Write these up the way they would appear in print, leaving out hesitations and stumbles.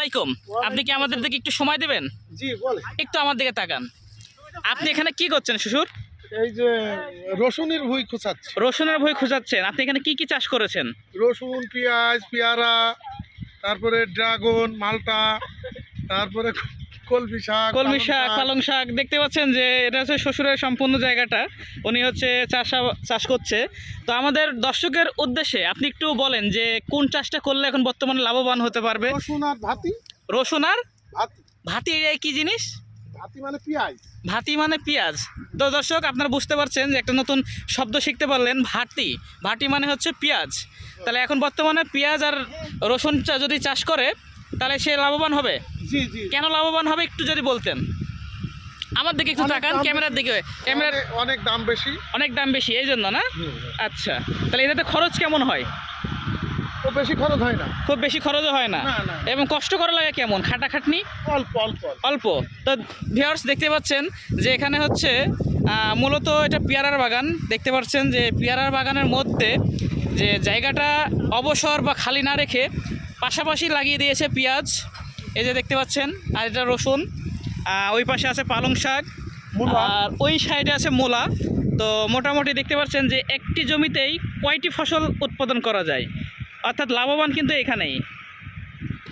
আলাইকুম, আপনি কি আমাদের দিকে একটু সময় দেবেন? জি বলে। একটু আমার দিকে তাকান। আপনি এখানে কি করছেন শ্বশুর? এই যে রসুনের ভুঁই খোঁচাচ্ছি। রসুনের ভুঁই খোঁজাচ্ছেন। আপনি এখানে কি কি চাষ করেছেন? রসুন, পেঁয়াজ, পেয়ারা, তারপরে ড্রাগন, মালটা, তারপরে কলমি শাক, কলমি পালং শাক, পালং শাক দেখতে পাচ্ছেন যে এটা হচ্ছে শ্বশুরের সম্পূর্ণ জায়গাটা, উনি হচ্ছে চাষ করছে। তো আমাদের দর্শকের উদ্দেশ্যে আপনি একটু বলেন যে কোন চাষটা করলে এখন বর্তমানে লাভবান হতে পারবে? রসুন আর ভাতি। রসুন আর ভাতি ভাতি, এই কি জিনিস? ভাতি মানে পেঁয়াজ। ভাতি মানে পেঁয়াজ। তো দর্শক আপনারা বুঝতে পারছেন যে একটা নতুন শব্দ শিখতে পারলেন, ভাটি। ভাটি মানে হচ্ছে পেঁয়াজ। তাহলে এখন বর্তমানে পেঁয়াজ আর রসুন যদি চাষ করে তাহলে সে লাভবান হবে। জি জি। কেন লাভবান হবে একটু যদি বলতেন। আমার দিকে একটু তাকান, ক্যামেরার দিকে। ক্যামেরার অনেক দাম বেশি। অনেক দাম বেশি এই জন্য না? আচ্ছা, তাহলে এটাতে খরচ কেমন হয়? ও বেশি খরচ হয় না। খুব বেশি খরচও হয় না। না, না। এবং কষ্ট করা লাগে কেমন? খাটাখাটনি অল্প অল্প। অল্প। তো ভিউয়ার্স দেখতে পাচ্ছেন যে এখানে হচ্ছে মূলত এটা পেয়ারার বাগান। দেখতে পাচ্ছেন যে পেয়ারার বাগানের মধ্যে যে জায়গাটা অবসর বা খালি না রেখে পাশাপাশি লাগিয়ে দিয়েছে পেঁয়াজ, এই যে দেখতে পাচ্ছেন, আর এটা রসুন, ওই পাশে আছে পালং শাক, মূলা। আর ওই সাইডে আছে মূলা। তো মোটামুটি দেখতে পাচ্ছেন যে একটি জমিতেই কয়টি ফসল উৎপাদন করা যায়, অর্থাৎ লাভবান কিন্তু এখানেই।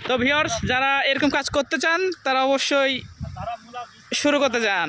তো ভিউয়ার্স যারা এরকম কাজ করতে চান তারা অবশ্যই শুরু করতে চান।